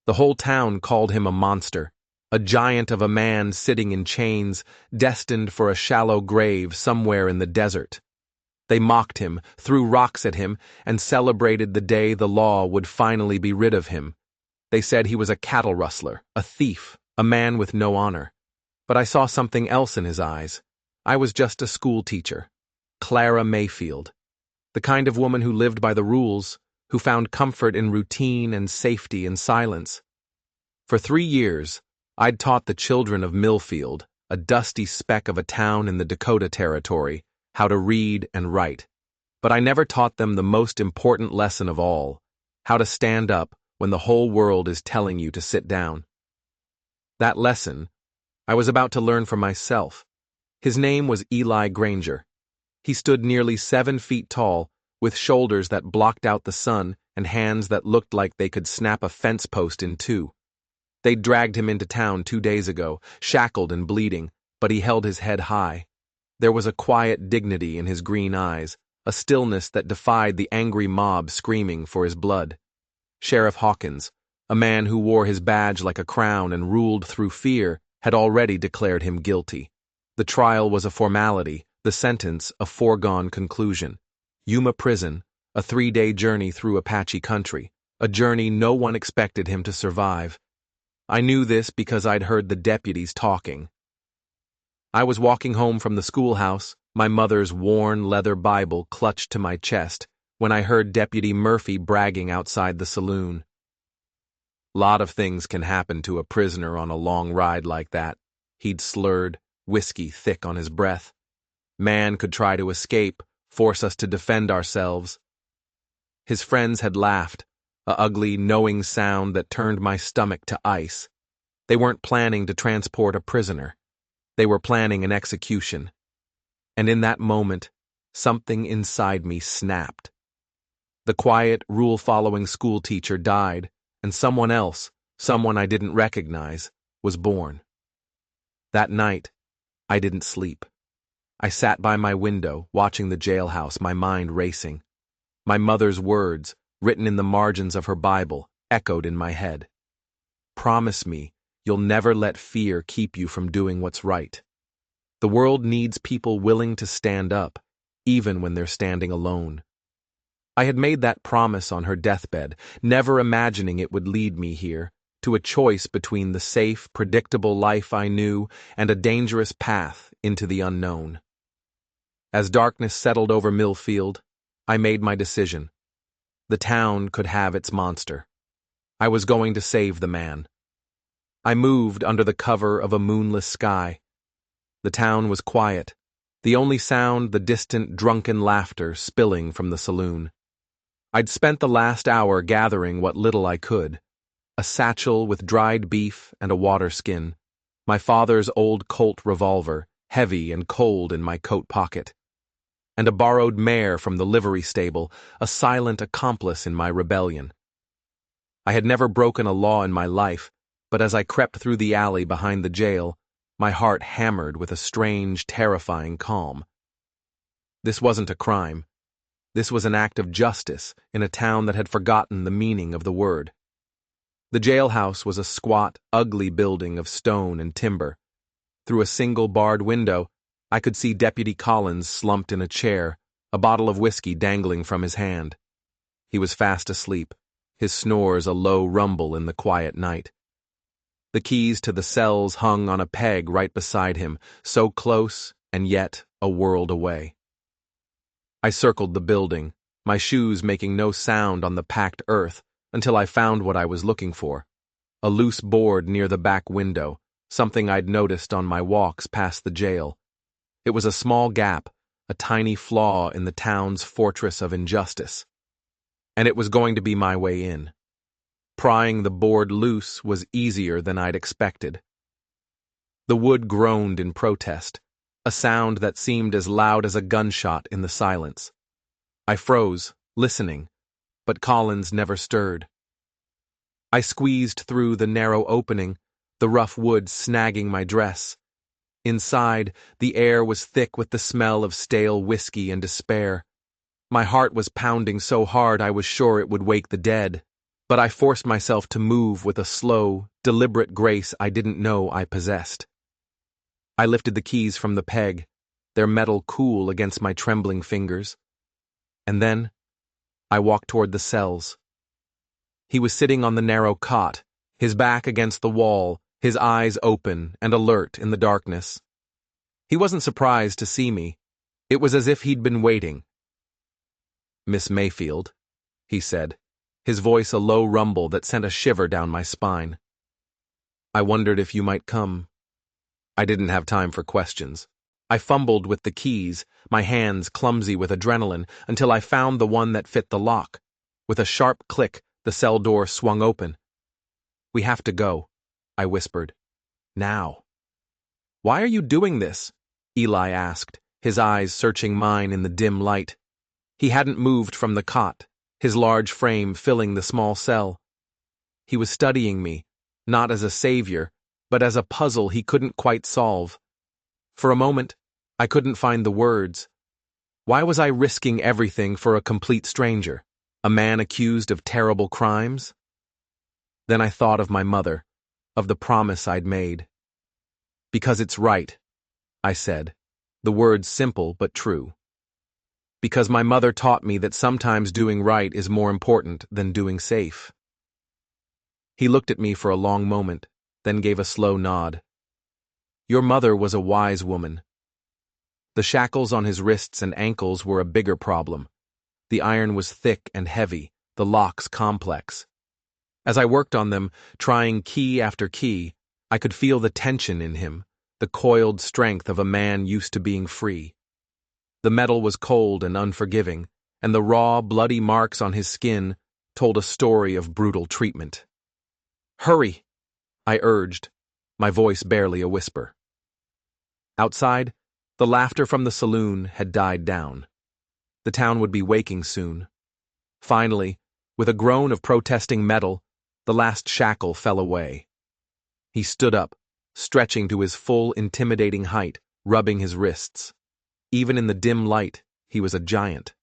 The whole town called him a monster, a giant of a man sitting in chains, destined for a shallow grave somewhere in the desert. They mocked him, threw rocks at him, and celebrated the day the law would finally be rid of him. They said he was a cattle rustler, a thief, a man with no honor. But I saw something else in his eyes. I was just a school teacher, Clara Mayfield, the kind of woman who lived by the rules, who found comfort in routine and safety in silence. For 3 years, I'd taught the children of Millfield, a dusty speck of a town in the Dakota Territory, how to read and write. But I never taught them the most important lesson of all, how to stand up when the whole world is telling you to sit down. That lesson, I was about to learn for myself. His name was Eli Granger. He stood nearly 7 feet tall, with shoulders that blocked out the sun and hands that looked like they could snap a fence post in two. They'd dragged him into town 2 days ago, shackled and bleeding, but he held his head high. There was a quiet dignity in his green eyes, a stillness that defied the angry mob screaming for his blood. Sheriff Hawkins, a man who wore his badge like a crown and ruled through fear, had already declared him guilty. The trial was a formality, the sentence a foregone conclusion. Yuma Prison, a 3-day journey through Apache country, a journey no one expected him to survive. I knew this because I'd heard the deputies talking. I was walking home from the schoolhouse, my mother's worn leather Bible clutched to my chest, when I heard Deputy Murphy bragging outside the saloon. "Lot of things can happen to a prisoner on a long ride like that," he'd slurred, whiskey thick on his breath. "Man could try to escape, force us to defend ourselves." His friends had laughed, a ugly, knowing sound that turned my stomach to ice. They weren't planning to transport a prisoner. They were planning an execution. And in that moment, something inside me snapped. The quiet, rule-following schoolteacher died, and someone else, someone I didn't recognize, was born. That night, I didn't sleep. I sat by my window, watching the jailhouse, my mind racing. My mother's words, written in the margins of her Bible, echoed in my head. "Promise me you'll never let fear keep you from doing what's right. The world needs people willing to stand up, even when they're standing alone." I had made that promise on her deathbed, never imagining it would lead me here, to a choice between the safe, predictable life I knew and a dangerous path into the unknown. As darkness settled over Millfield, I made my decision. The town could have its monster. I was going to save the man. I moved under the cover of a moonless sky. The town was quiet, the only sound the distant drunken laughter spilling from the saloon. I'd spent the last hour gathering what little I could. A satchel with dried beef and a water skin, my father's old Colt revolver, heavy and cold in my coat pocket, and a borrowed mare from the livery stable, a silent accomplice in my rebellion. I had never broken a law in my life, but as I crept through the alley behind the jail, my heart hammered with a strange, terrifying calm. This wasn't a crime. This was an act of justice in a town that had forgotten the meaning of the word. The jailhouse was a squat, ugly building of stone and timber. Through a single barred window, I could see Deputy Collins slumped in a chair, a bottle of whiskey dangling from his hand. He was fast asleep, his snores a low rumble in the quiet night. The keys to the cells hung on a peg right beside him, so close and yet a world away. I circled the building, my shoes making no sound on the packed earth, until I found what I was looking for. A loose board near the back window, something I'd noticed on my walks past the jail. It was a small gap, a tiny flaw in the town's fortress of injustice. And it was going to be my way in. Prying the board loose was easier than I'd expected. The wood groaned in protest, a sound that seemed as loud as a gunshot in the silence. I froze, listening, but Collins never stirred. I squeezed through the narrow opening, the rough wood snagging my dress. Inside, the air was thick with the smell of stale whiskey and despair. My heart was pounding so hard I was sure it would wake the dead. but I forced myself to move with a slow, deliberate grace I didn't know I possessed. I lifted the keys from the peg, their metal cool against my trembling fingers. And then, I walked toward the cells. He was sitting on the narrow cot, his back against the wall, his eyes open and alert in the darkness. He wasn't surprised to see me. It was as if he'd been waiting. "Miss Mayfield," he said, his voice a low rumble that sent a shiver down my spine. "I wondered if you might come." I didn't have time for questions. I fumbled with the keys, my hands clumsy with adrenaline, until I found the one that fit the lock. With a sharp click, the cell door swung open. "We have to go," I whispered. "Now." "Why are you doing this?" Eli asked, his eyes searching mine in the dim light. He hadn't moved from the cot, his large frame filling the small cell. He was studying me, not as a savior, but as a puzzle he couldn't quite solve. For a moment, I couldn't find the words. Why was I risking everything for a complete stranger, a man accused of terrible crimes? Then I thought of my mother, of the promise I'd made. "Because it's right," I said, the words simple but true. "Because my mother taught me that sometimes doing right is more important than doing safe." He looked at me for a long moment, then gave a slow nod. "Your mother was a wise woman." The shackles on his wrists and ankles were a bigger problem. The iron was thick and heavy, the locks complex. As I worked on them, trying key after key, I could feel the tension in him, the coiled strength of a man used to being free. The metal was cold and unforgiving, and the raw, bloody marks on his skin told a story of brutal treatment. "Hurry!" I urged, my voice barely a whisper. Outside, the laughter from the saloon had died down. The town would be waking soon. Finally, with a groan of protesting metal, the last shackle fell away. He stood up, stretching to his full, intimidating height, rubbing his wrists. Even in the dim light, he was a giant.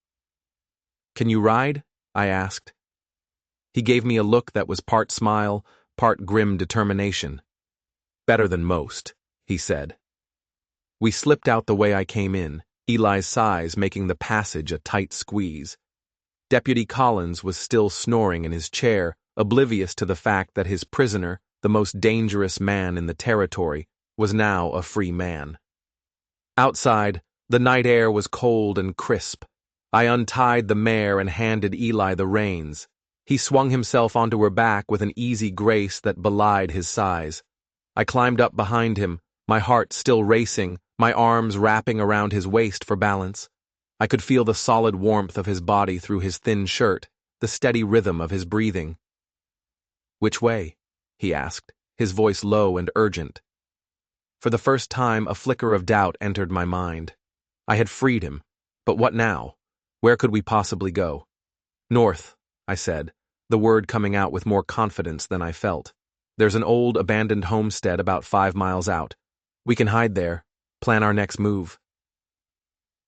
"Can you ride?" I asked. He gave me a look that was part smile, part grim determination. "Better than most," he said. We slipped out the way I came in, Eli's size making the passage a tight squeeze. Deputy Collins was still snoring in his chair, oblivious to the fact that his prisoner, the most dangerous man in the territory, was now a free man. Outside, the night air was cold and crisp. I untied the mare and handed Eli the reins. He swung himself onto her back with an easy grace that belied his size. I climbed up behind him, my heart still racing, my arms wrapping around his waist for balance. I could feel the solid warmth of his body through his thin shirt, the steady rhythm of his breathing. "Which way?" he asked, his voice low and urgent. For the first time, a flicker of doubt entered my mind. I had freed him, but what now? Where could we possibly go? "North," I said, the word coming out with more confidence than I felt. "There's an old abandoned homestead about 5 miles out. We can hide there, plan our next move."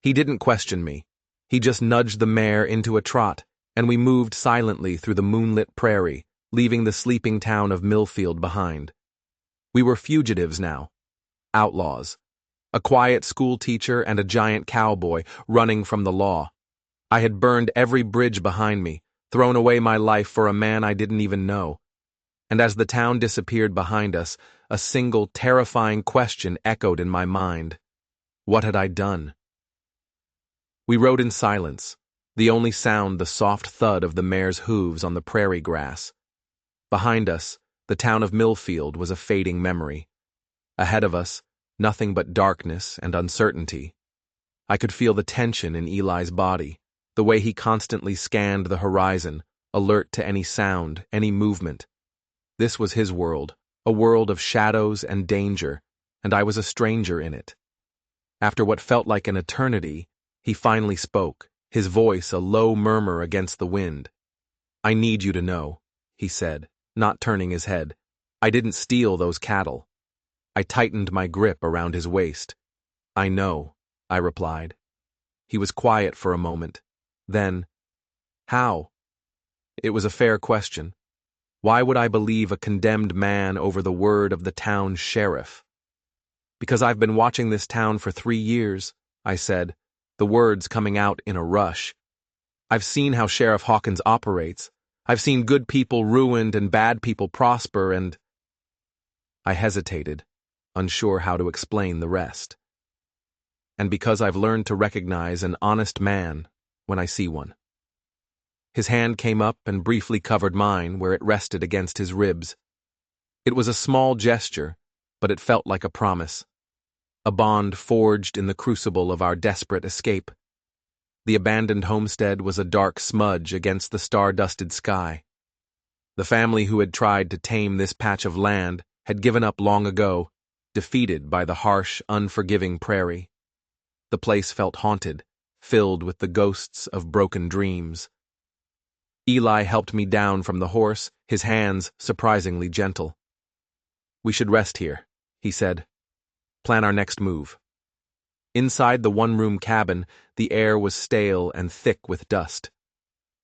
He didn't question me. He just nudged the mare into a trot, and we moved silently through the moonlit prairie, leaving the sleeping town of Millfield behind. We were fugitives now, outlaws, a quiet schoolteacher and a giant cowboy running from the law. I had burned every bridge behind me, thrown away my life for a man I didn't even know. And as the town disappeared behind us, a single terrifying question echoed in my mind. What had I done? We rode in silence, the only sound the soft thud of the mare's hooves on the prairie grass. Behind us, the town of Millfield was a fading memory. Ahead of us, nothing but darkness and uncertainty. I could feel the tension in Eli's body, the way he constantly scanned the horizon, alert to any sound, any movement. This was his world, a world of shadows and danger, and I was a stranger in it. After what felt like an eternity, he finally spoke, his voice a low murmur against the wind. "I need you to know," he said, not turning his head. "I didn't steal those cattle." I tightened my grip around his waist. "I know," I replied. He was quiet for a moment. Then, "How?" It was a fair question, Why would I believe a condemned man over the word of the town sheriff? Because I've been watching this town for 3 years, I said, the words coming out in a rush. I've seen how Sheriff Hawkins operates. I've seen good people ruined and bad people prosper, and I hesitated, unsure how to explain the rest. And because I've learned to recognize an honest man when I see one. His hand came up and briefly covered mine where it rested against his ribs. It was a small gesture, but it felt like a promise. A bond forged in the crucible of our desperate escape. The abandoned homestead was a dark smudge against the star-dusted sky. The family who had tried to tame this patch of land had given up long ago, defeated by the harsh, unforgiving prairie. The place felt haunted, filled with the ghosts of broken dreams. Eli helped me down from the horse, his hands surprisingly gentle. "We should rest here," he said. "Plan our next move." Inside the one-room cabin, the air was stale and thick with dust.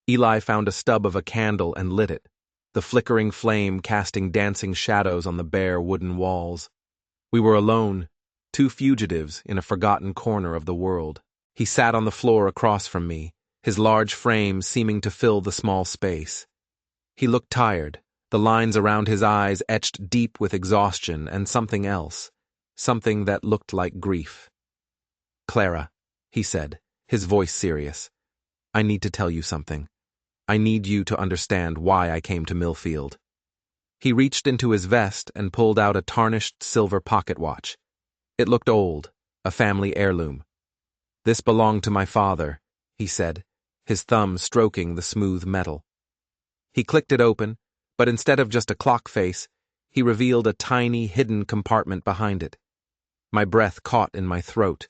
Eli found a stub of a candle and lit it, the flickering flame casting dancing shadows on the bare wooden walls. We were alone, two fugitives in a forgotten corner of the world. He sat on the floor across from me, his large frame seeming to fill the small space. He looked tired, the lines around his eyes etched deep with exhaustion and something else, something that looked like grief. "Clara," he said, his voice serious, "I need to tell you something. I need you to understand why I came to Millfield." He reached into his vest and pulled out a tarnished silver pocket watch. It looked old, a family heirloom. "This belonged to my father," he said, his thumb stroking the smooth metal. He clicked it open, but instead of just a clock face, he revealed a tiny, hidden compartment behind it. My breath caught in my throat.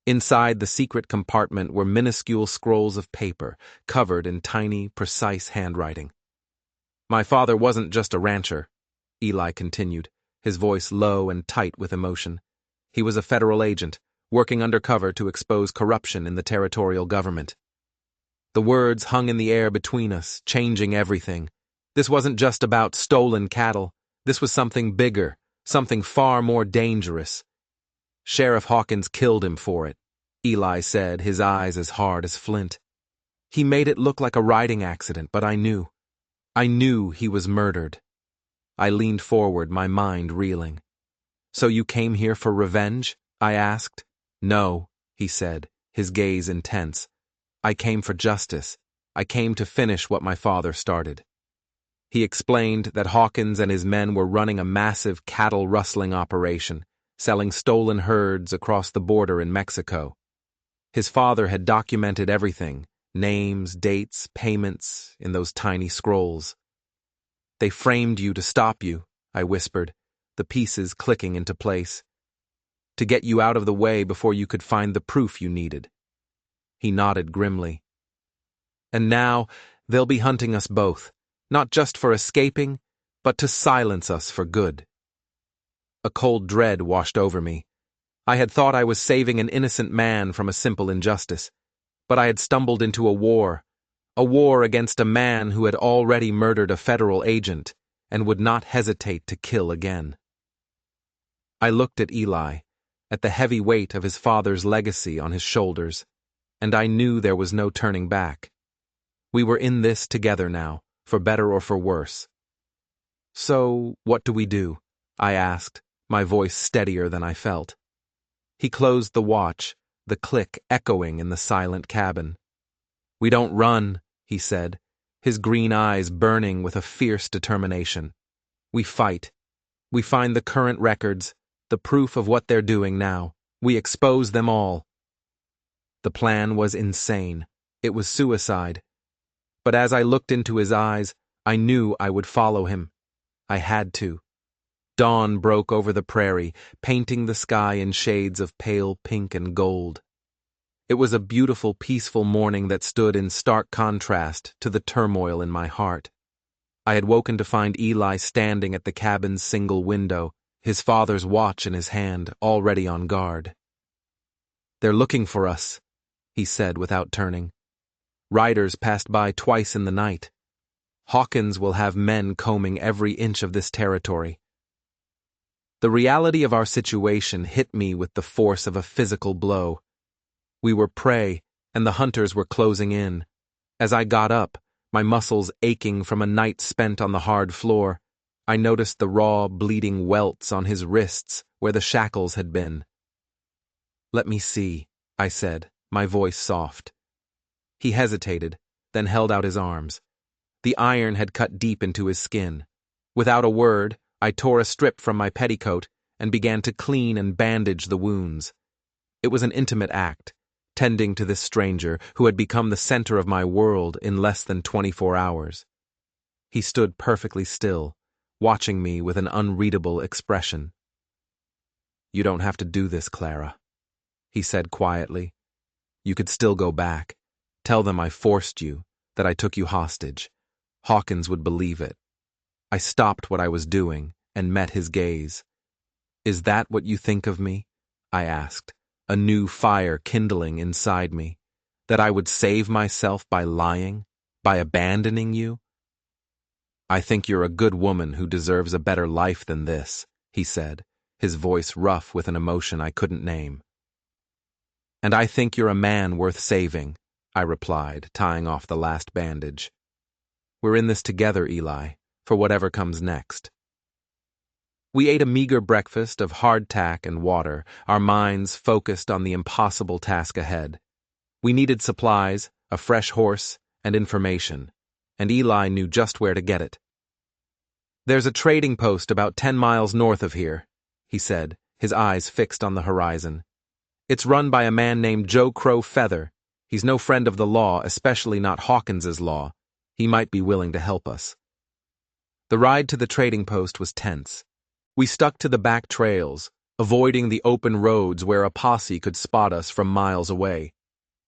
Inside the secret compartment were minuscule scrolls of paper, covered in tiny, precise handwriting. "My father wasn't just a rancher," Eli continued, his voice low and tight with emotion. "He was a federal agent, working undercover to expose corruption in the territorial government." The words hung in the air between us, changing everything. This wasn't just about stolen cattle. This was something bigger, something far more dangerous. "Sheriff Hawkins killed him for it," Eli said, his eyes as hard as flint. "He made it look like a riding accident, but I knew. I knew he was murdered." I leaned forward, my mind reeling. "So you came here for revenge?" I asked. "No," he said, his gaze intense. "I came for justice. I came to finish what my father started." He explained that Hawkins and his men were running a massive cattle-rustling operation, selling stolen herds across the border in Mexico. His father had documented everything, names, dates, payments, in those tiny scrolls. "They framed you to stop you," I whispered, the pieces clicking into place. "To get you out of the way before you could find the proof you needed." He nodded grimly. "And now they'll be hunting us both, not just for escaping, but to silence us for good." A cold dread washed over me. I had thought I was saving an innocent man from a simple injustice, but I had stumbled into a war against a man who had already murdered a federal agent and would not hesitate to kill again. I looked at Eli, at the heavy weight of his father's legacy on his shoulders, and I knew there was no turning back. We were in this together now, for better or for worse. "So, what do we do?" I asked, my voice steadier than I felt. He closed the watch, the click echoing in the silent cabin. "We don't run," he said, his green eyes burning with a fierce determination. "We fight. We find the current records, the proof of what they're doing now. We expose them all." The plan was insane. It was suicide. But as I looked into his eyes, I knew I would follow him. I had to. Dawn broke over the prairie, painting the sky in shades of pale pink and gold. It was a beautiful, peaceful morning that stood in stark contrast to the turmoil in my heart. I had woken to find Eli standing at the cabin's single window, his father's watch in his hand, already on guard. "They're looking for us," he said without turning. "Riders passed by twice in the night." Hawkins will have men combing every inch of this territory. The reality of our situation hit me with the force of a physical blow. We were prey, and the hunters were closing in. As I got up, my muscles aching from a night spent on the hard floor, I noticed the raw, bleeding welts on his wrists where the shackles had been. "Let me see," I said, my voice soft. He hesitated, then held out his arms. The iron had cut deep into his skin. Without a word, I tore a strip from my petticoat and began to clean and bandage the wounds. It was an intimate act, tending to this stranger who had become the center of my world in less than 24 hours. He stood perfectly still, watching me with an unreadable expression. "You don't have to do this, Clara," he said quietly. "You could still go back. Tell them I forced you, that I took you hostage. Hawkins would believe it." I stopped what I was doing and met his gaze. "Is that what you think of me?" I asked, a new fire kindling inside me. "That I would save myself by lying, by abandoning you?" "I think you're a good woman who deserves a better life than this," he said, his voice rough with an emotion I couldn't name. "And I think you're a man worth saving," I replied, tying off the last bandage. "We're in this together, Eli, for whatever comes next." We ate a meager breakfast of hardtack and water, our minds focused on the impossible task ahead. We needed supplies, a fresh horse, and information, and Eli knew just where to get it. "There's a trading post about 10 miles north of here," he said, his eyes fixed on the horizon. "It's run by a man named Joe Crow Feather. He's no friend of the law, especially not Hawkins's law. He might be willing to help us." The ride to the trading post was tense. We stuck to the back trails, avoiding the open roads where a posse could spot us from miles away.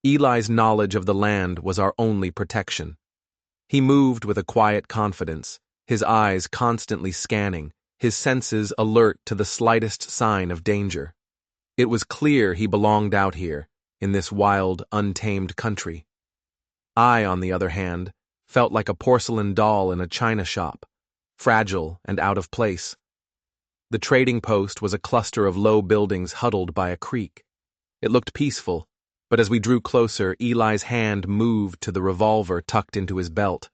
Eli's knowledge of the land was our only protection. He moved with a quiet confidence, his eyes constantly scanning, his senses alert to the slightest sign of danger. It was clear he belonged out here, in this wild, untamed country. I, on the other hand, felt like a porcelain doll in a china shop, fragile and out of place. The trading post was a cluster of low buildings huddled by a creek. It looked peaceful, but as we drew closer, Eli's hand moved to the revolver tucked into his belt.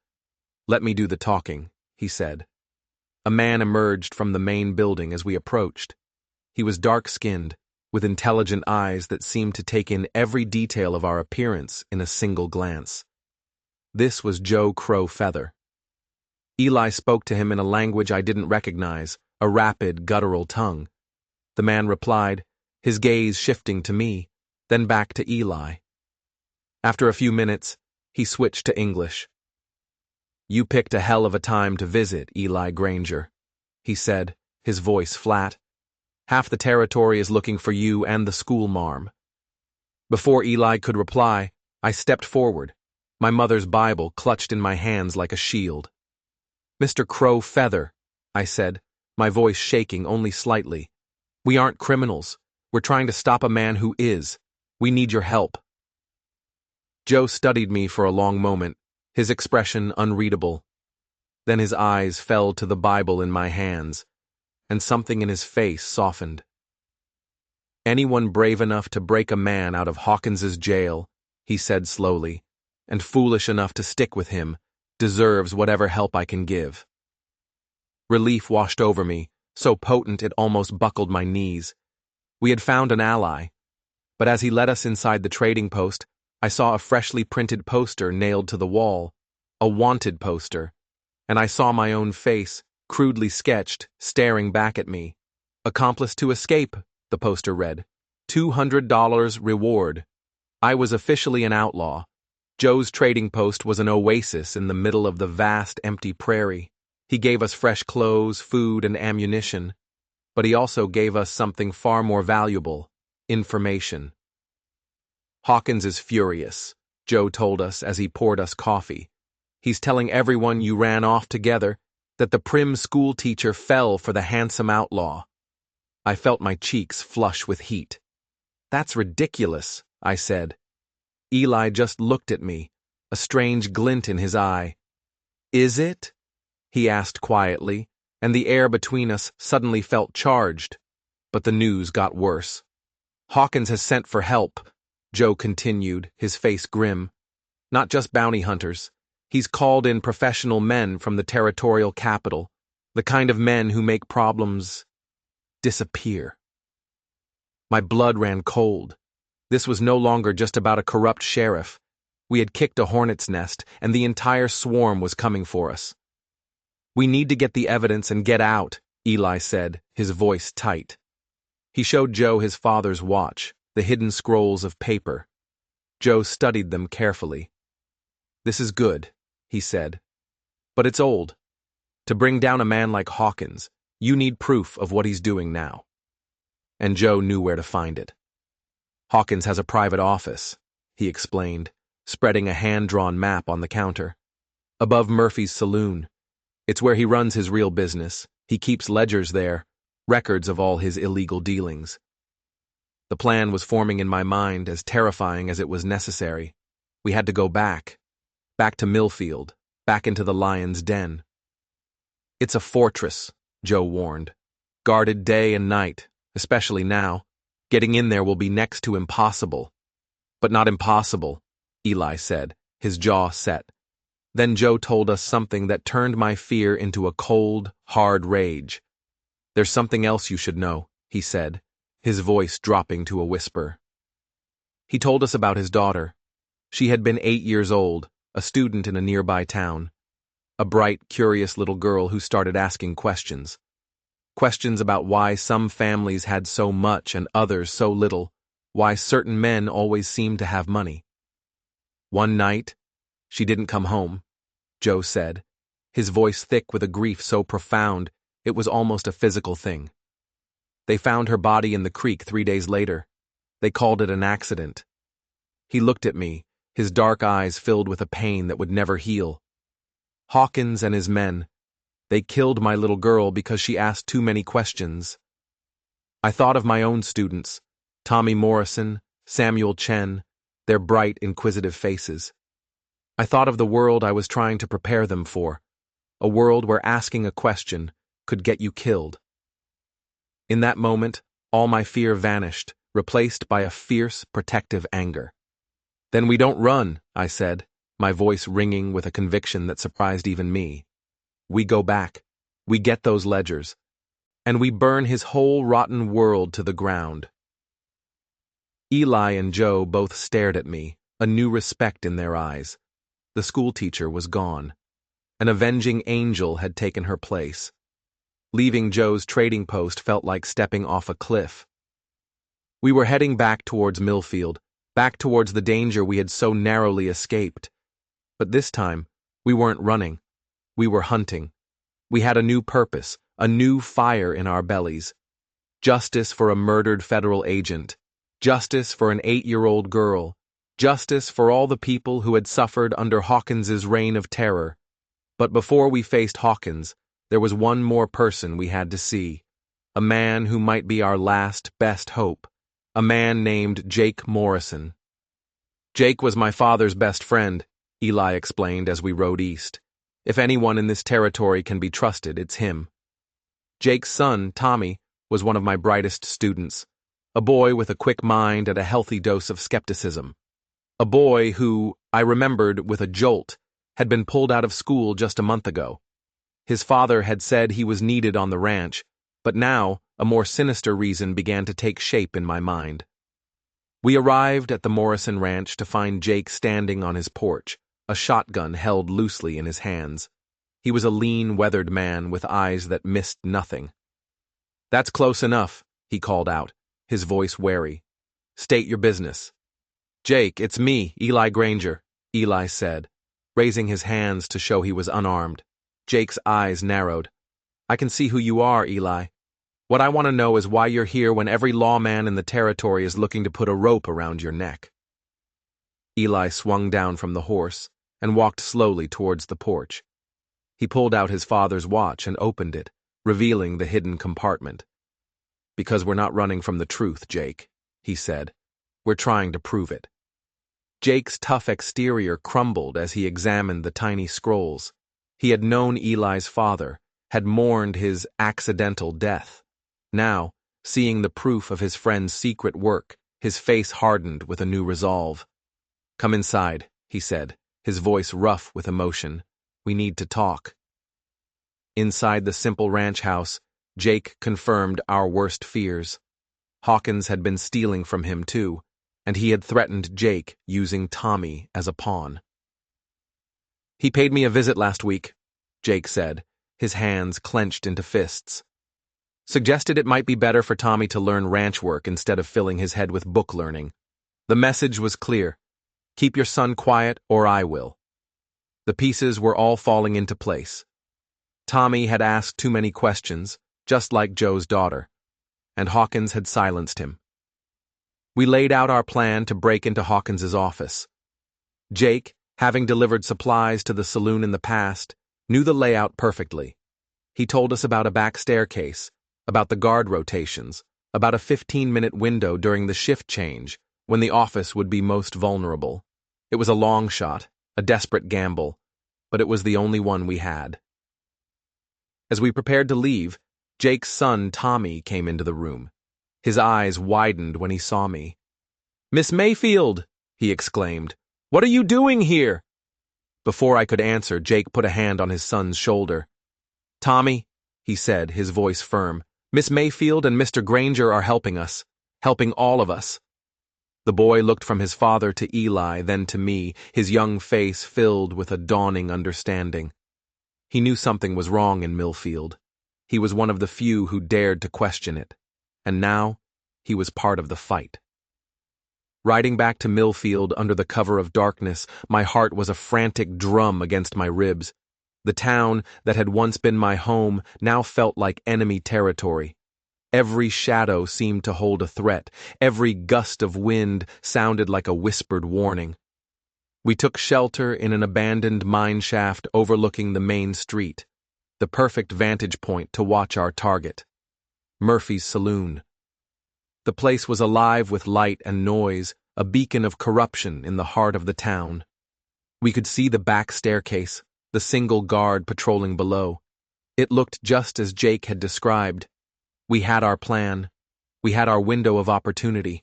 "Let me do the talking," he said. A man emerged from the main building as we approached. He was dark-skinned, with intelligent eyes that seemed to take in every detail of our appearance in a single glance. This was Joe Crow Feather. Eli spoke to him in a language I didn't recognize, a rapid, guttural tongue. The man replied, his gaze shifting to me, then back to Eli. After a few minutes, he switched to English. "You picked a hell of a time to visit, Eli Granger," he said, his voice flat. "Half the territory is looking for you and the school marm." Before Eli could reply, I stepped forward, my mother's Bible clutched in my hands like a shield. "Mr. Crow Feather," I said, my voice shaking only slightly. "We aren't criminals. We're trying to stop a man who is. We need your help." Joe studied me for a long moment, his expression unreadable. Then his eyes fell to the Bible in my hands, and something in his face softened. "Anyone brave enough to break a man out of Hawkins's jail," he said slowly, "and foolish enough to stick with him, deserves whatever help I can give." Relief washed over me, so potent it almost buckled my knees. We had found an ally. But as he led us inside the trading post, I saw a freshly printed poster nailed to the wall, a wanted poster, and I saw my own face, crudely sketched, staring back at me. "Accomplice to escape," the poster read. $200 reward. I was officially an outlaw. Joe's trading post was an oasis in the middle of the vast, empty prairie. He gave us fresh clothes, food, and ammunition, but he also gave us something far more valuable: information. "Hawkins is furious," Joe told us as he poured us coffee. "He's telling everyone you ran off together that the prim school teacher fell for the handsome outlaw." I felt my cheeks flush with heat. "That's ridiculous," I said. Eli just looked at me, a strange glint in his eye. Is it? He asked quietly, and the air between us suddenly felt charged. But the news got worse. Hawkins has sent for help, Joe continued, his face grim. Not just bounty hunters. He's called in professional men from the territorial capital, the kind of men who make problems disappear. My blood ran cold. This was no longer just about a corrupt sheriff. We had kicked a hornet's nest, and the entire swarm was coming for us. We need to get the evidence and get out, Eli said, his voice tight. He showed Joe his father's watch, the hidden scrolls of paper. Joe studied them carefully. This is good, he said. But it's old. To bring down a man like Hawkins, you need proof of what he's doing now. And Joe knew where to find it. Hawkins has a private office, he explained, spreading a hand-drawn map on the counter. Above Murphy's saloon. It's where he runs his real business. He keeps ledgers there, records of all his illegal dealings. The plan was forming in my mind, as terrifying as it was necessary. We had to go back to Millfield, back into the lion's den. It's a fortress, Joe warned, guarded day and night, especially now. Getting in there will be next to impossible. But not impossible, Eli said, his jaw set. Then Joe told us something that turned my fear into a cold, hard rage. There's something else you should know, he said, his voice dropping to a whisper. He told us about his daughter. She had been 8 years old, a student in a nearby town. A bright, curious little girl who started asking questions. Questions about why some families had so much and others so little, why certain men always seemed to have money. One night, she didn't come home, Joe said, his voice thick with a grief so profound it was almost a physical thing. They found her body in the creek 3 days later. They called it an accident. He looked at me, his dark eyes filled with a pain that would never heal. Hawkins and his men, they killed my little girl because she asked too many questions. I thought of my own students, Tommy Morrison, Samuel Chen, their bright, inquisitive faces. I thought of the world I was trying to prepare them for, a world where asking a question could get you killed. In that moment, all my fear vanished, replaced by a fierce, protective anger. Then we don't run, I said, my voice ringing with a conviction that surprised even me. We go back. We get those ledgers. And we burn his whole rotten world to the ground. Eli and Joe both stared at me, a new respect in their eyes. The schoolteacher was gone. An avenging angel had taken her place. Leaving Joe's trading post felt like stepping off a cliff. We were heading back towards Millfield, back towards the danger we had so narrowly escaped. But this time, we weren't running. We were hunting. We had a new purpose, a new fire in our bellies. Justice for a murdered federal agent. Justice for an 8-year-old girl. Justice for all the people who had suffered under Hawkins's reign of terror. But before we faced Hawkins, there was one more person we had to see. A man who might be our last, best hope. A man named Jake Morrison. Jake was my father's best friend, Eli explained as we rode east. If anyone in this territory can be trusted, it's him. Jake's son, Tommy, was one of my brightest students. A boy with a quick mind and a healthy dose of skepticism. A boy who, I remembered with a jolt, had been pulled out of school just a month ago. His father had said he was needed on the ranch, but now a more sinister reason began to take shape in my mind. We arrived at the Morrison Ranch to find Jake standing on his porch, a shotgun held loosely in his hands. He was a lean, weathered man with eyes that missed nothing. "That's close enough," he called out, his voice wary. "State your business." "Jake, it's me, Eli Granger," Eli said, raising his hands to show he was unarmed. Jake's eyes narrowed. "I can see who you are, Eli. What I want to know is why you're here when every lawman in the territory is looking to put a rope around your neck." Eli swung down from the horse and walked slowly towards the porch. He pulled out his father's watch and opened it, revealing the hidden compartment. "Because we're not running from the truth, Jake," he said. "We're trying to prove it." Jake's tough exterior crumbled as he examined the tiny scrolls. He had known Eli's father, had mourned his accidental death. Now, seeing the proof of his friend's secret work, his face hardened with a new resolve. "Come inside," he said, his voice rough with emotion. "We need to talk." Inside the simple ranch house, Jake confirmed our worst fears. Hawkins had been stealing from him too, and he had threatened Jake using Tommy as a pawn. "He paid me a visit last week," Jake said, his hands clenched into fists. "Suggested it might be better for Tommy to learn ranch work instead of filling his head with book learning. The message was clear. Keep your son quiet or I will." The pieces were all falling into place. Tommy had asked too many questions, just like Joe's daughter, and Hawkins had silenced him. We laid out our plan to break into Hawkins's office. Jake, having delivered supplies to the saloon in the past, knew the layout perfectly. He told us about a back staircase, about the guard rotations, about a 15-minute window during the shift change, when the office would be most vulnerable. It was a long shot, a desperate gamble, but it was the only one we had. As we prepared to leave, Jake's son Tommy came into the room. His eyes widened when he saw me. "Miss Mayfield!" he exclaimed. "What are you doing here?" Before I could answer, Jake put a hand on his son's shoulder. "Tommy," he said, his voice firm, "Miss Mayfield and Mr. Granger are helping us, helping all of us." The boy looked from his father to Eli, then to me, his young face filled with a dawning understanding. He knew something was wrong in Millfield. He was one of the few who dared to question it. And now, he was part of the fight. Riding back to Millfield under the cover of darkness, my heart was a frantic drum against my ribs. The town that had once been my home now felt like enemy territory. Every shadow seemed to hold a threat. Every gust of wind sounded like a whispered warning. We took shelter in an abandoned mine shaft overlooking the main street, the perfect vantage point to watch our target, Murphy's Saloon. The place was alive with light and noise, a beacon of corruption in the heart of the town. We could see the back staircase, the single guard patrolling below. It looked just as Jake had described. We had our plan. We had our window of opportunity.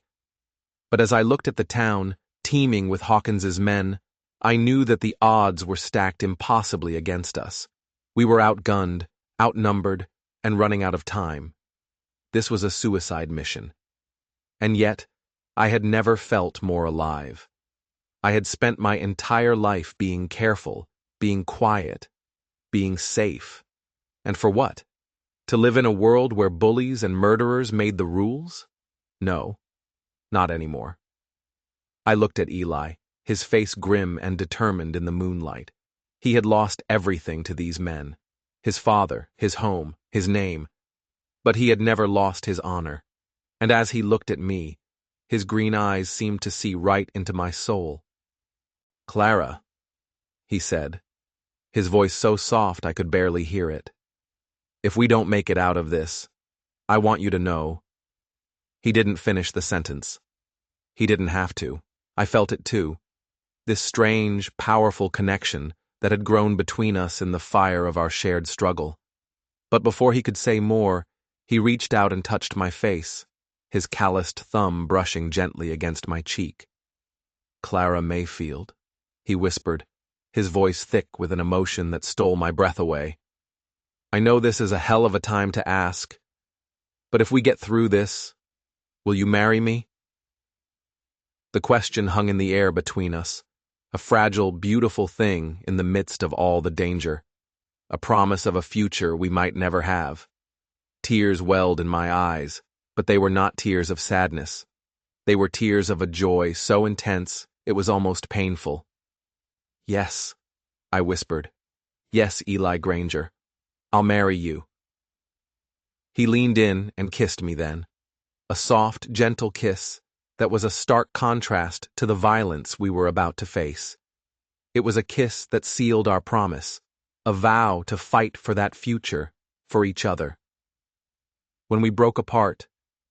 But as I looked at the town, teeming with Hawkins's men, I knew that the odds were stacked impossibly against us. We were outgunned, outnumbered, and running out of time. This was a suicide mission. And yet, I had never felt more alive. I had spent my entire life being careful, being quiet, being safe. And for what? To live in a world where bullies and murderers made the rules? No, not anymore. I looked at Eli, his face grim and determined in the moonlight. He had lost everything to these men. His father, his home, his name. But he had never lost his honor. And as he looked at me, his green eyes seemed to see right into my soul. "Clara," he said, his voice so soft I could barely hear it. "If we don't make it out of this, I want you to know." He didn't finish the sentence. He didn't have to. I felt it too. This strange, powerful connection that had grown between us in the fire of our shared struggle. But before he could say more, he reached out and touched my face, his calloused thumb brushing gently against my cheek. "Clara Mayfield," he whispered, his voice thick with an emotion that stole my breath away. "I know this is a hell of a time to ask, but if we get through this, will you marry me?" The question hung in the air between us, a fragile, beautiful thing in the midst of all the danger, a promise of a future we might never have. Tears welled in my eyes, but they were not tears of sadness. They were tears of a joy so intense it was almost painful. "Yes," I whispered. "Yes, Eli Granger. I'll marry you." He leaned in and kissed me then, a soft, gentle kiss that was a stark contrast to the violence we were about to face. It was a kiss that sealed our promise, a vow to fight for that future, for each other. When we broke apart,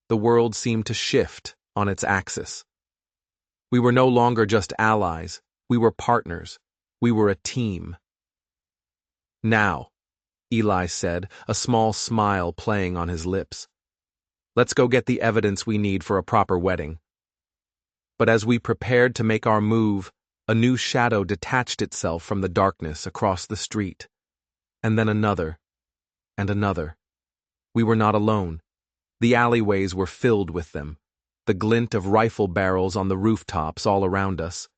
the world seemed to shift on its axis. We were no longer just allies, we were partners, we were a team. Now, Eli said, a small smile playing on his lips. Let's go get the evidence we need for a proper wedding. But as we prepared to make our move, a new shadow detached itself from the darkness across the street. And then another, and another. We were not alone. The alleyways were filled with them, the glint of rifle barrels on the rooftops all around us.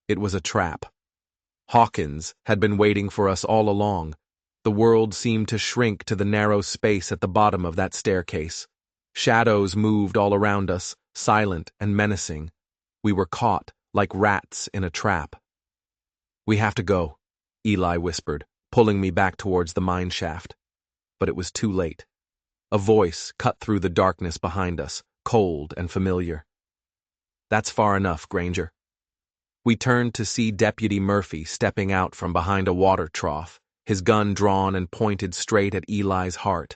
It was a trap. Hawkins had been waiting for us all along. The world seemed to shrink to the narrow space at the bottom of that staircase. Shadows moved all around us, silent and menacing. We were caught, like rats in a trap. We have to go, Eli whispered, pulling me back towards the mine shaft. But it was too late. A voice cut through the darkness behind us, cold and familiar. That's far enough, Granger. We turned to see Deputy Murphy stepping out from behind a water trough, his gun drawn and pointed straight at Eli's heart.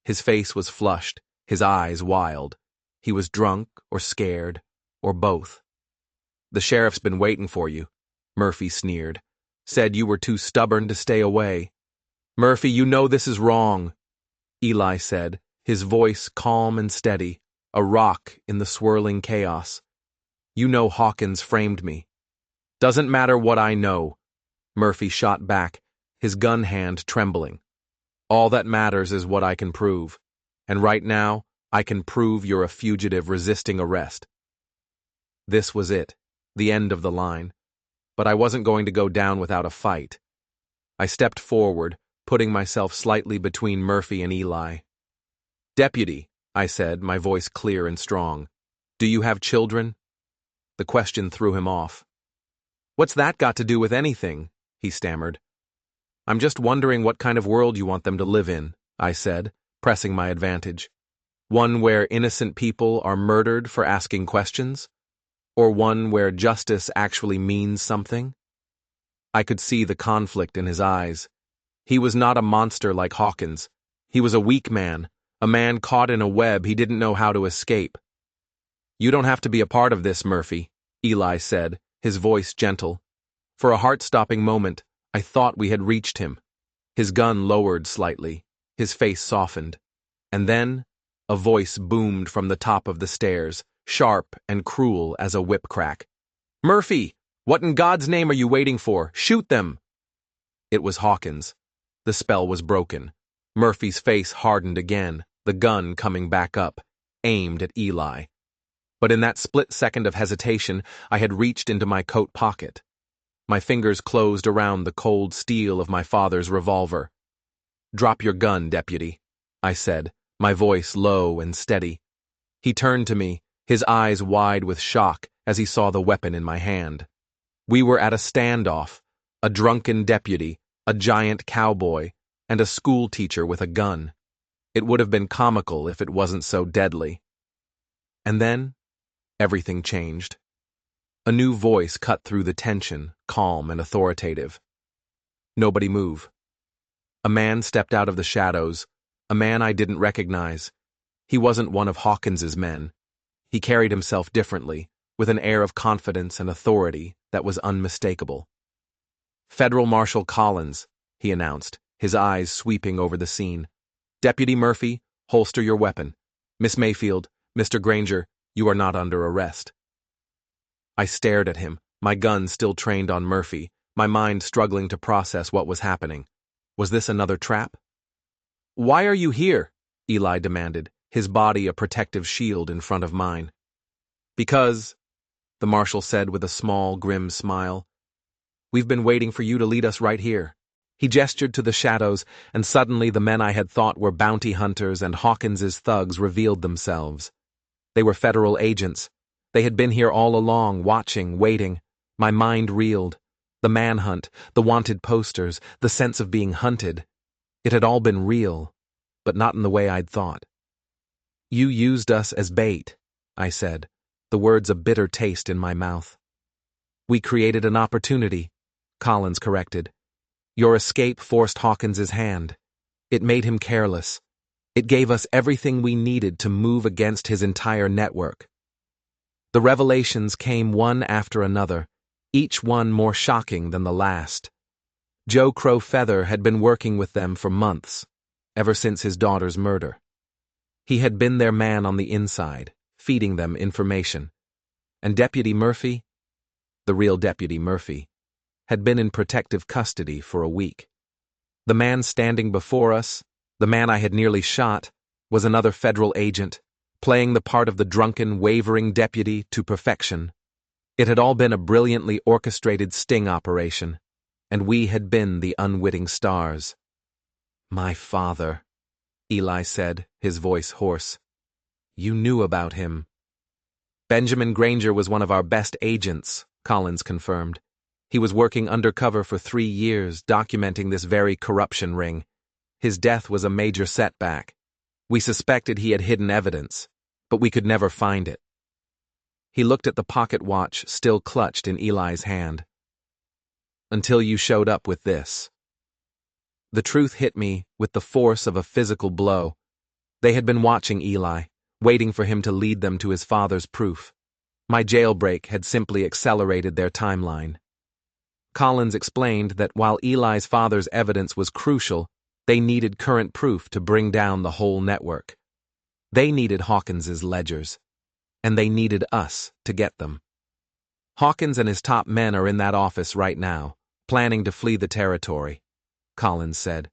His face was flushed, his eyes wild. He was drunk or scared, or both. The sheriff's been waiting for you, Murphy sneered. Said you were too stubborn to stay away. Murphy, you know this is wrong, Eli said, his voice calm and steady, a rock in the swirling chaos. You know Hawkins framed me. Doesn't matter what I know, Murphy shot back, his gun hand trembling. All that matters is what I can prove. And right now, I can prove you're a fugitive resisting arrest. This was it, the end of the line. But I wasn't going to go down without a fight. I stepped forward, putting myself slightly between Murphy and Eli. Deputy, I said, my voice clear and strong. Do you have children? The question threw him off. What's that got to do with anything? He stammered. I'm just wondering what kind of world you want them to live in, I said, pressing my advantage. One where innocent people are murdered for asking questions? Or one where justice actually means something? I could see the conflict in his eyes. He was not a monster like Hawkins. He was a weak man, a man caught in a web he didn't know how to escape. You don't have to be a part of this, Murphy, Eli said, his voice gentle. For a heart-stopping moment, I thought we had reached him. His gun lowered slightly, his face softened. And then, a voice boomed from the top of the stairs, sharp and cruel as a whip crack. Murphy, what in God's name are you waiting for? Shoot them! It was Hawkins. The spell was broken. Murphy's face hardened again, the gun coming back up, aimed at Eli. But in that split second of hesitation, I had reached into my coat pocket. My fingers closed around the cold steel of my father's revolver. Drop your gun, deputy, I said, my voice low and steady. He turned to me, his eyes wide with shock as he saw the weapon in my hand. We were at a standoff, a drunken deputy, a giant cowboy, and a school teacher with a gun. It would have been comical if it wasn't so deadly. And then, everything changed. A new voice cut through the tension, calm and authoritative. Nobody move. A man stepped out of the shadows, a man I didn't recognize. He wasn't one of Hawkins's men. He carried himself differently, with an air of confidence and authority that was unmistakable. Federal Marshal Collins, he announced, his eyes sweeping over the scene. Deputy Murphy, holster your weapon. Miss Mayfield, Mr. Granger, you are not under arrest. I stared at him, my gun still trained on Murphy, my mind struggling to process what was happening. Was this another trap? Why are you here? Eli demanded, his body a protective shield in front of mine. Because, the marshal said with a small, grim smile, we've been waiting for you to lead us right here. He gestured to the shadows, and suddenly the men I had thought were bounty hunters and Hawkins's thugs revealed themselves. They were federal agents. They had been here all along, watching, waiting. My mind reeled. The manhunt, the wanted posters, the sense of being hunted. It had all been real, but not in the way I'd thought. You used us as bait, I said, the words a bitter taste in my mouth. We created an opportunity, Collins corrected. Your escape forced Hawkins's hand. It made him careless. It gave us everything we needed to move against his entire network. The revelations came one after another, each one more shocking than the last. Joe Crow Feather had been working with them for months, ever since his daughter's murder. He had been their man on the inside, feeding them information. And Deputy Murphy, the real Deputy Murphy, had been in protective custody for a week. The man standing before us, the man I had nearly shot, was another federal agent, playing the part of the drunken, wavering deputy to perfection. It had all been a brilliantly orchestrated sting operation, and we had been the unwitting stars. "My father," Eli said, his voice hoarse. "You knew about him." "Benjamin Granger was one of our best agents," Collins confirmed. "He was working undercover for 3 years, documenting this very corruption ring. His death was a major setback. We suspected he had hidden evidence, but we could never find it." He looked at the pocket watch still clutched in Eli's hand. "Until you showed up with this." The truth hit me with the force of a physical blow. They had been watching Eli, waiting for him to lead them to his father's proof. My jailbreak had simply accelerated their timeline. Collins explained that while Eli's father's evidence was crucial, they needed current proof to bring down the whole network. They needed Hawkins's ledgers, and they needed us to get them. "Hawkins and his top men are in that office right now, planning to flee the territory," Collins said.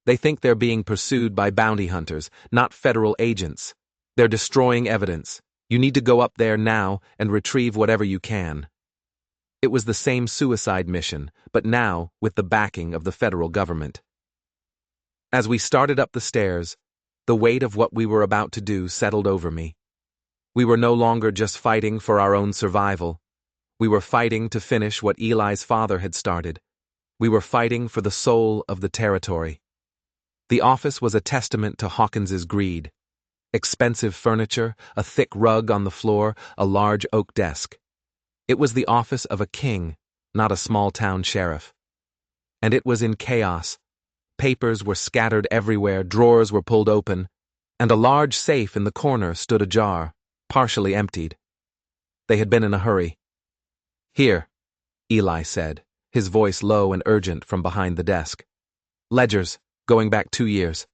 "They think they're being pursued by bounty hunters, not federal agents. They're destroying evidence. You need to go up there now and retrieve whatever you can." It was the same suicide mission, but now with the backing of the federal government. As we started up the stairs, the weight of what we were about to do settled over me. We were no longer just fighting for our own survival. We were fighting to finish what Eli's father had started. We were fighting for the soul of the territory. The office was a testament to Hawkins's greed. Expensive furniture, a thick rug on the floor, a large oak desk. It was the office of a king, not a small-town sheriff. And it was in chaos. Papers were scattered everywhere, drawers were pulled open, and a large safe in the corner stood ajar, partially emptied. They had been in a hurry. "Here," Eli said, his voice low and urgent from behind the desk. "Ledgers, going back 2 years."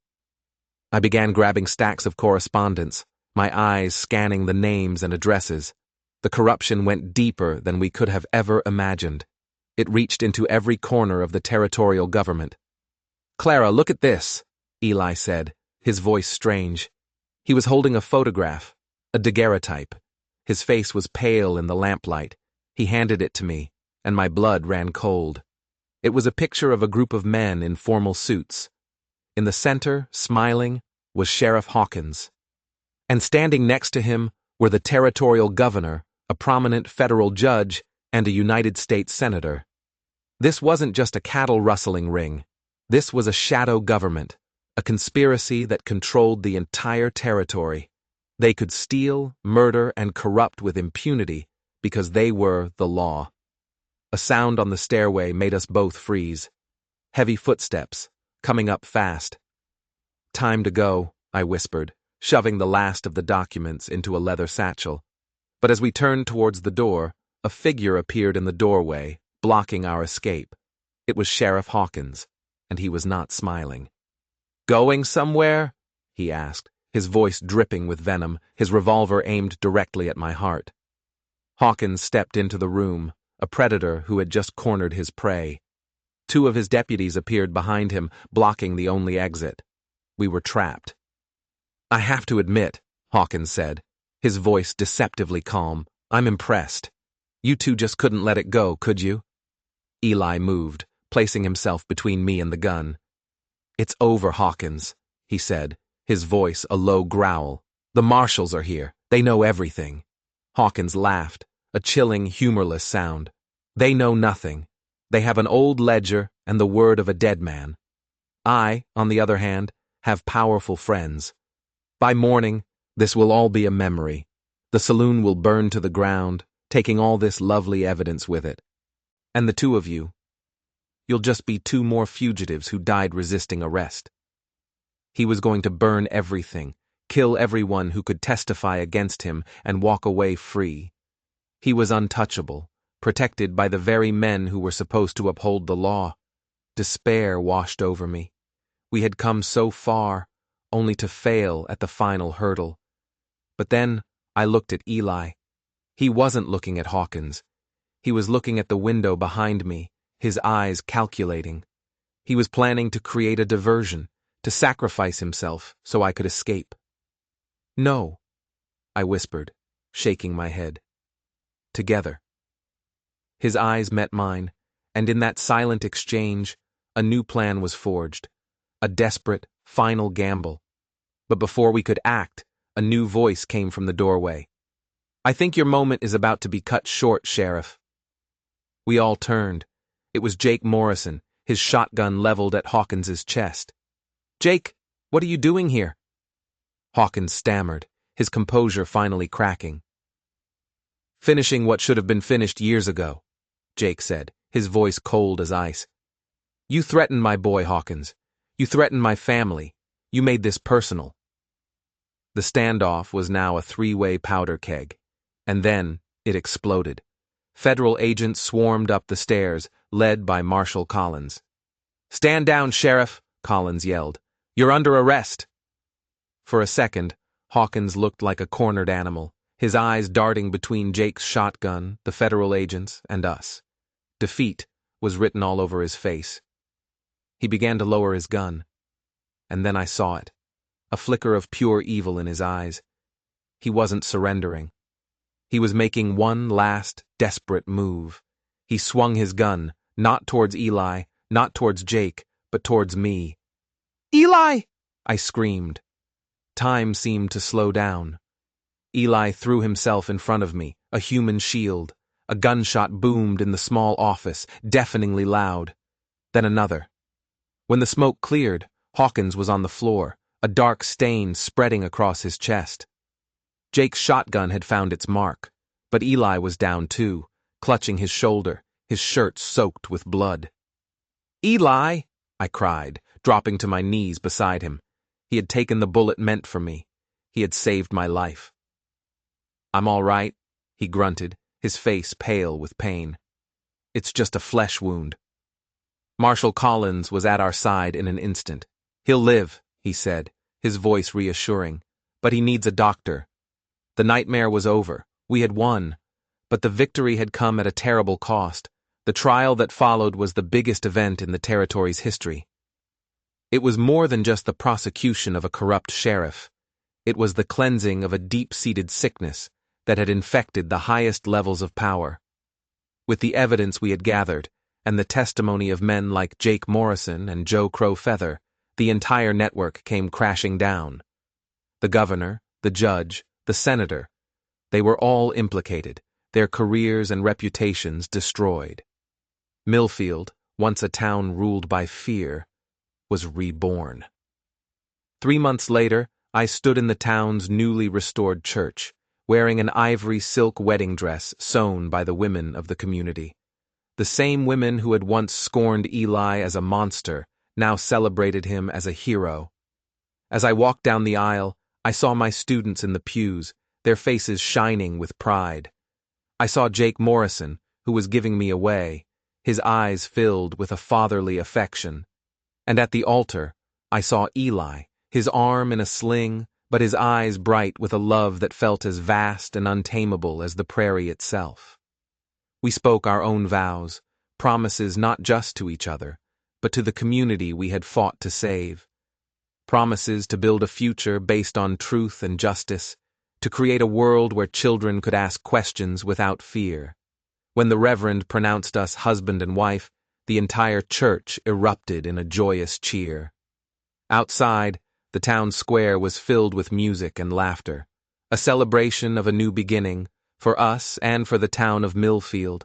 I began grabbing stacks of correspondence, my eyes scanning the names and addresses. The corruption went deeper than we could have ever imagined. It reached into every corner of the territorial government. "Clara, look at this," Eli said, his voice strange. He was holding a photograph, a daguerreotype. His face was pale in the lamplight. He handed it to me, and my blood ran cold. It was a picture of a group of men in formal suits. In the center, smiling, was Sheriff Hawkins. And standing next to him were the territorial governor, a prominent federal judge, and a United States senator. This wasn't just a cattle-rustling ring. This was a shadow government, a conspiracy that controlled the entire territory. They could steal, murder, and corrupt with impunity because they were the law. A sound on the stairway made us both freeze. Heavy footsteps, coming up fast. "Time to go," I whispered, shoving the last of the documents into a leather satchel. But as we turned towards the door, a figure appeared in the doorway, blocking our escape. It was Sheriff Hawkins, and he was not smiling. "Going somewhere?" he asked, his voice dripping with venom, his revolver aimed directly at my heart. Hawkins stepped into the room, a predator who had just cornered his prey. 2 of his deputies appeared behind him, blocking the only exit. We were trapped. "I have to admit," Hawkins said, his voice deceptively calm, "I'm impressed. You 2 just couldn't let it go, could you?" Eli moved, placing himself between me and the gun. "It's over, Hawkins," he said, his voice a low growl. "The marshals are here. They know everything." Hawkins laughed, a chilling, humorless sound. "They know nothing. They have an old ledger and the word of a dead man. I, on the other hand, have powerful friends. By morning, this will all be a memory. The saloon will burn to the ground, taking all this lovely evidence with it. And the 2 of you, you'll just be 2 more fugitives who died resisting arrest." He was going to burn everything, kill everyone who could testify against him, and walk away free. He was untouchable, protected by the very men who were supposed to uphold the law. Despair washed over me. We had come so far, only to fail at the final hurdle. But then I looked at Eli. He wasn't looking at Hawkins. He was looking at the window behind me, his eyes calculating. He was planning to create a diversion, to sacrifice himself so I could escape. "No," I whispered, shaking my head. "Together." His eyes met mine, and in that silent exchange, a new plan was forged. A desperate, final gamble. But before we could act, a new voice came from the doorway. "I think your moment is about to be cut short, Sheriff." We all turned. It was Jake Morrison, his shotgun leveled at Hawkins's chest. "Jake, what are you doing here?" Hawkins stammered, his composure finally cracking. "Finishing what should have been finished years ago," Jake said, his voice cold as ice. "You threatened my boy, Hawkins. You threatened my family. You made this personal." The standoff was now a three-way powder keg. And then it exploded. Federal agents swarmed up the stairs, led by Marshal Collins. "Stand down, Sheriff," Collins yelled. "You're under arrest." For a second, Hawkins looked like a cornered animal, his eyes darting between Jake's shotgun, the federal agents, and us. Defeat was written all over his face. He began to lower his gun. And then I saw it. A flicker of pure evil in his eyes. He wasn't surrendering. He was making one last, desperate move. He swung his gun, not towards Eli, not towards Jake, but towards me. "Eli!" I screamed. Time seemed to slow down. Eli threw himself in front of me, a human shield. A gunshot boomed in the small office, deafeningly loud. Then another. When the smoke cleared, Hawkins was on the floor, a dark stain spreading across his chest. Jake's shotgun had found its mark, but Eli was down too, clutching his shoulder, his shirt soaked with blood. "Eli!" I cried, dropping to my knees beside him. He had taken the bullet meant for me. He had saved my life. "I'm all right," he grunted, his face pale with pain. "It's just a flesh wound." Marshal Collins was at our side in an instant. "He'll live," he said, his voice reassuring, "but he needs a doctor." The nightmare was over. We had won. But the victory had come at a terrible cost. The trial that followed was the biggest event in the territory's history. It was more than just the prosecution of a corrupt sheriff. It was the cleansing of a deep-seated sickness that had infected the highest levels of power. With the evidence we had gathered, and the testimony of men like Jake Morrison and Joe Crow Feather, the entire network came crashing down. The governor, the judge, the senator, they were all implicated, their careers and reputations destroyed. Millfield, once a town ruled by fear, was reborn. 3 months later, I stood in the town's newly restored church, wearing an ivory silk wedding dress sewn by the women of the community. The same women who had once scorned Eli as a monster now celebrated him as a hero. As I walked down the aisle, I saw my students in the pews, their faces shining with pride. I saw Jake Morrison, who was giving me away, his eyes filled with a fatherly affection. And at the altar, I saw Eli, his arm in a sling, but his eyes bright with a love that felt as vast and untamable as the prairie itself. We spoke our own vows, promises not just to each other, but to the community we had fought to save. Promises to build a future based on truth and justice, to create a world where children could ask questions without fear. When the Reverend pronounced us husband and wife, the entire church erupted in a joyous cheer. Outside, the town square was filled with music and laughter, a celebration of a new beginning, for us and for the town of Millfield.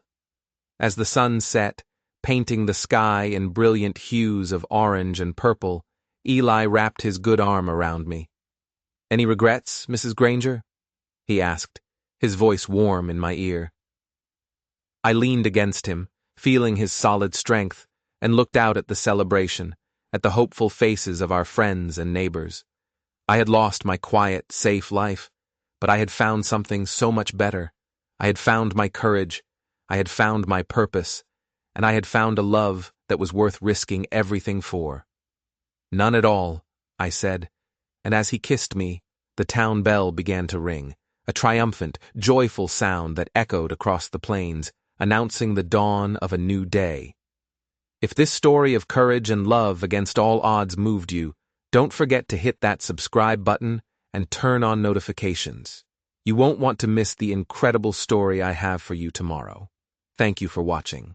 As the sun set, painting the sky in brilliant hues of orange and purple, Eli wrapped his good arm around me. "Any regrets, Mrs. Granger?" he asked, his voice warm in my ear. I leaned against him, feeling his solid strength, and looked out at the celebration, at the hopeful faces of our friends and neighbors. I had lost my quiet, safe life, but I had found something so much better. I had found my courage, I had found my purpose, and I had found a love that was worth risking everything for. None at all, I said, and as he kissed me, the town bell began to ring, a triumphant, joyful sound that echoed across the plains, announcing the dawn of a new day. If this story of courage and love against all odds moved you, don't forget to hit that subscribe button and turn on notifications. You won't want to miss the incredible story I have for you tomorrow. Thank you for watching.